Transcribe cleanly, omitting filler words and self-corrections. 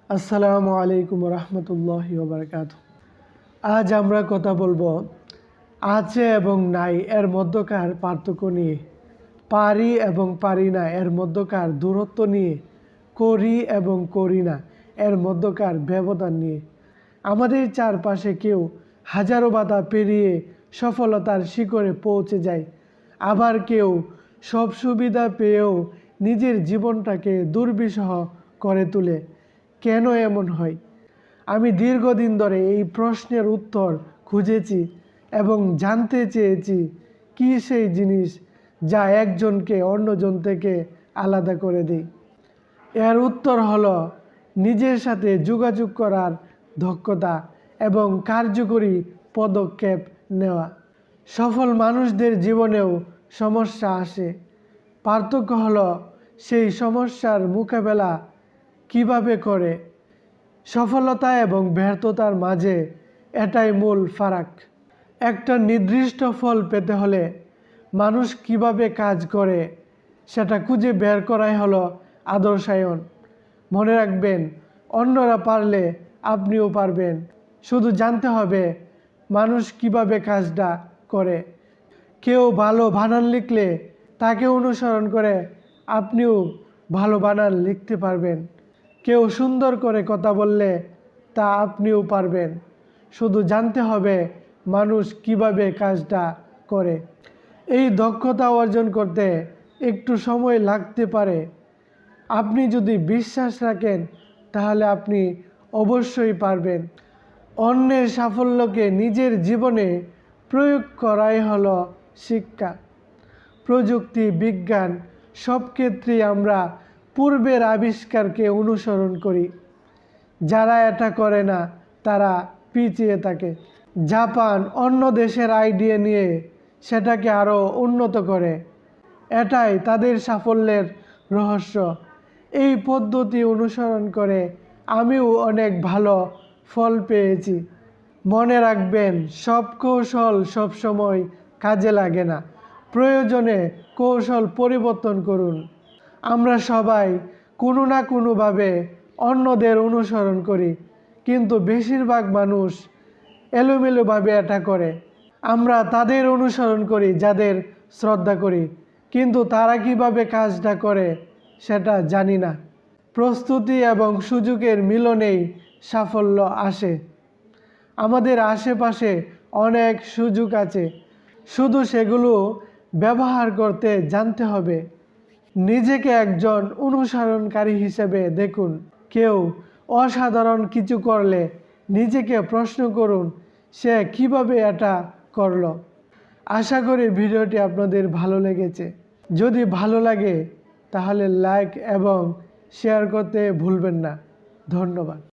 আসসালামু আলাইকুম রহমতুল্লাহি ওয়া বারাকাতুহু। আজ আমরা কথা বলবো আছে এবং নাই এর মধ্যকার পার্থক্য নিয়ে, পারি এবং পারি না এর মধ্যকার দূরত্ব নিয়ে, করি এবং করি না এর মধ্যকার ব্যবধান নিয়ে। আমাদের চারপাশে কেউ হাজারো বাধা পেরিয়ে সফলতার শিখরে পৌঁছে যায়, আবার কেউ সব সুবিধা পেয়েও নিজের জীবনটাকে দুর্বিষহ করে তোলে। কেন এমন হয়? আমি দীর্ঘদিন ধরে এই প্রশ্নের উত্তর খুঁজেছি এবং জানতে চেয়েছি কী সেই জিনিস যা একজনকে অন্যজন থেকে আলাদা করে দেয়। এর উত্তর হলো নিজের সাথে যোগাযোগ করার দক্ষতা এবং কার্যকরী পদক্ষেপ নেওয়া। সফল মানুষদের জীবনেও সমস্যা আসে, পার্থক্য হলো সেই সমস্যার মোকাবেলা কিভাবে করে। সফলতা এবং ব্যর্থতার মাঝে এটাই মূল ফারাক। একটা নির্দিষ্ট ফল পেতে হলে মানুষ কিভাবে কাজ করে সেটা খুঁজে বের করাই হলো আদর্শায়ন। মনে রাখবেন, অন্যরা পারলে আপনিও পারবেন। শুধু জানতে হবে মানুষ কিভাবে কাজটা করে। কেউ ভালো বানান লিখলে তাকে অনুসরণ করে আপনিও ভালো বানান লিখতে পারবেন। কেউ সুন্দর করে কথা বললে তা আপনিও পারবেন। শুধু জানতে হবে মানুষ কিভাবে কাজটা করে। এই দক্ষতা অর্জন করতে একটু সময় লাগতে পারে। আপনি যদি বিশ্বাস রাখেন তাহলে আপনি অবশ্যই পারবেন। অন্যের সাফল্যকে নিজের জীবনে প্রয়োগ করাই হলো শিক্ষা। প্রযুক্তি, বিজ্ঞান সব ক্ষেত্রেই আমরা পূর্বের আবিষ্কারকে অনুসরণ করি। যারা এটা করে না তারা পিছিয়ে থাকে। জাপান অন্য দেশের আইডিয়া নিয়ে সেটাকে আরও উন্নত করে, এটাই তাদের সাফল্যের রহস্য। এই পদ্ধতি অনুসরণ করে আমিও অনেক ভালো ফল পেয়েছি। মনে রাখবেন, সব কৌশল সবসময় কাজে লাগে না। প্রয়োজনে কৌশল পরিবর্তন করুন। আমরা সবাই কোনো না কোনোভাবে অন্যদের অনুসরণ করি, কিন্তু বেশিরভাগ মানুষ এলোমেলোভাবে এটা করে। আমরা তাদের অনুসরণ করি যাদের শ্রদ্ধা করি, কিন্তু তারা কিভাবে কাজটা করে সেটা জানি না। প্রস্তুতি এবং সুযোগের মিলনেই সাফল্য আসে। আমাদের আশেপাশে অনেক সুযোগ আছে, শুধু সেগুলো ব্যবহার করতে জানতে হবে। নিজেকে একজন অনুসরণকারী হিসেবে দেখুন। কেউ অসাধারণ কিছু করলে নিজেকে প্রশ্ন করুন, সে কিভাবে এটা করলো। আশা করি ভিডিওটি আপনাদের ভালো লেগেছে। যদি ভালো লাগে তাহলে লাইক এবং শেয়ার করতে ভুলবেন না। ধন্যবাদ।